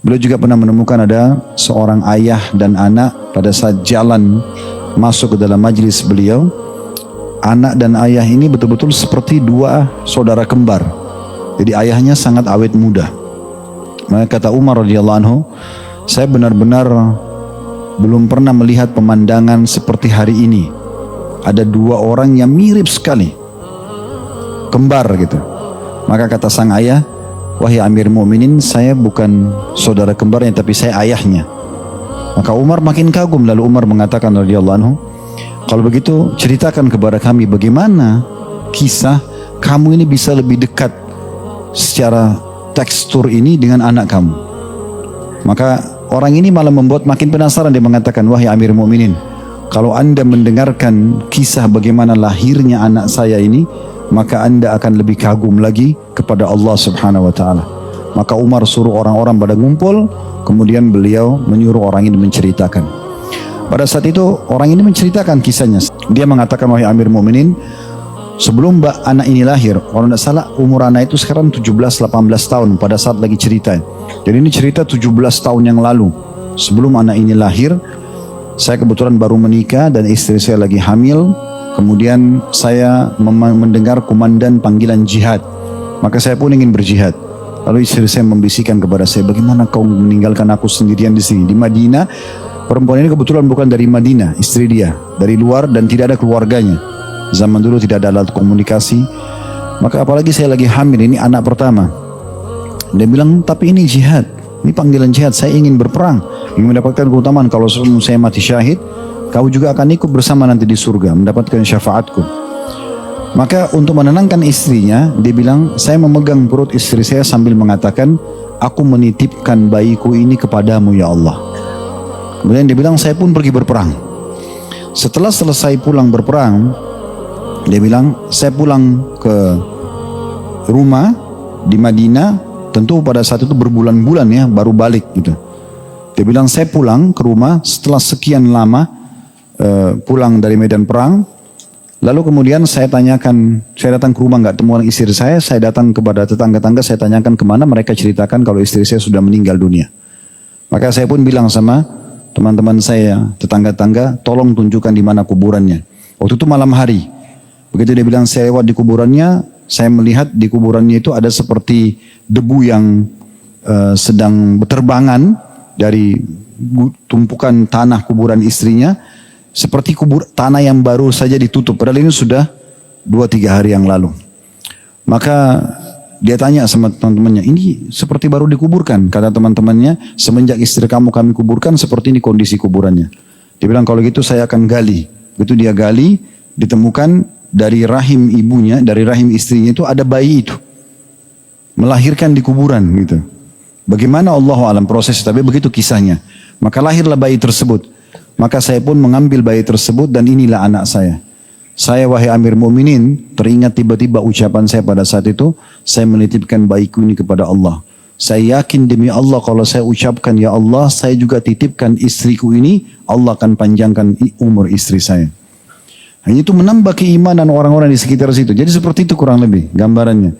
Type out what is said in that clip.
Beliau juga pernah menemukan ada seorang ayah dan anak pada saat jalan masuk ke dalam majlis beliau. Anak dan ayah ini betul-betul seperti dua saudara kembar. Jadi ayahnya sangat awet muda. Maka kata Umar radhiyallahu anhu, saya benar-benar belum pernah melihat pemandangan seperti hari ini. Ada dua orang yang mirip sekali, kembar gitu. Maka kata sang ayah, wahai Amir Mu'minin, saya bukan saudara kembarnya tapi saya ayahnya. Maka Umar makin kagum, lalu Umar mengatakan radhiyallahu anhu, kalau begitu ceritakan kepada kami bagaimana kisah kamu ini bisa lebih dekat secara tekstur ini dengan anak kamu. Maka orang ini malah membuat makin penasaran, dia mengatakan, wahai Amir Mu'minin, kalau anda mendengarkan kisah bagaimana lahirnya anak saya ini, maka anda akan lebih kagum lagi kepada Allah subhanahu wa ta'ala. Maka Umar suruh orang-orang pada ngumpul, kemudian beliau menyuruh orang ini menceritakan. Pada saat itu orang ini menceritakan kisahnya. Dia mengatakan, wahai Amir Mu'minin, sebelum anak ini lahir, kalau tidak salah umur anak itu sekarang 17-18 tahun pada saat lagi cerita. Jadi ini cerita 17 tahun yang lalu. Sebelum anak ini lahir, saya kebetulan baru menikah dan istri saya lagi hamil. Kemudian saya mendengar komandan panggilan jihad. Maka saya pun ingin berjihad. Lalu istri saya membisikkan kepada saya, bagaimana kau meninggalkan aku sendirian di sini? Di Madinah, perempuan ini kebetulan bukan dari Madinah, istri dia. Dari luar dan tidak ada keluarganya. Zaman dulu tidak ada alat komunikasi. Maka apalagi saya lagi hamil, ini anak pertama. Dia bilang, tapi ini jihad. Ini panggilan jihad, saya ingin berperang. Ingin mendapatkan keutamaan. Kalau saya mati syahid, kau juga akan ikut bersama nanti di surga, mendapatkan syafaatku. Maka untuk menenangkan istrinya, dia bilang, saya memegang perut istri saya sambil mengatakan, aku menitipkan bayiku ini kepadamu ya Allah. Kemudian dia bilang, saya pun pergi berperang. Setelah selesai pulang berperang, dia bilang, saya pulang ke rumah di Madinah. Tentu pada saat itu berbulan-bulan ya, baru balik gitu. Dia bilang, saya pulang ke rumah setelah sekian lama pulang dari medan perang. Lalu kemudian saya tanyakan, saya datang ke rumah nggak temuan istri saya datang kepada tetangga-tangga, saya tanyakan kemana, mereka ceritakan kalau istri saya sudah meninggal dunia. Maka saya pun bilang sama teman-teman saya, tetangga-tangga, tolong tunjukkan di mana kuburannya. Waktu itu malam hari. Begitu dia bilang, saya lewat di kuburannya, saya melihat di kuburannya itu ada seperti debu yang sedang berterbangan dari tumpukan tanah kuburan istrinya, seperti tanah yang baru saja ditutup. Padahal ini sudah 2-3 hari yang lalu. Maka dia tanya sama teman-temannya, ini seperti baru dikuburkan. Kata teman-temannya, semenjak istri kamu kami kuburkan, seperti ini kondisi kuburannya. Dia bilang, kalau gitu saya akan gali. Begitu dia gali, ditemukan dari rahim ibunya, dari rahim istrinya itu ada bayi itu. Melahirkan di kuburan gitu. Bagaimana Allahu a'lam proses, tapi begitu kisahnya. Maka lahirlah bayi tersebut. Maka saya pun mengambil bayi tersebut dan inilah anak saya. Saya wahai Amir Mu'minin, teringat tiba-tiba ucapan saya pada saat itu, saya menitipkan bayiku ini kepada Allah. Saya yakin demi Allah kalau saya ucapkan ya Allah, saya juga titipkan istriku ini, Allah akan panjangkan umur istri saya. Hanya itu menambah keimanan orang-orang di sekitar situ. Jadi seperti itu kurang lebih gambarannya.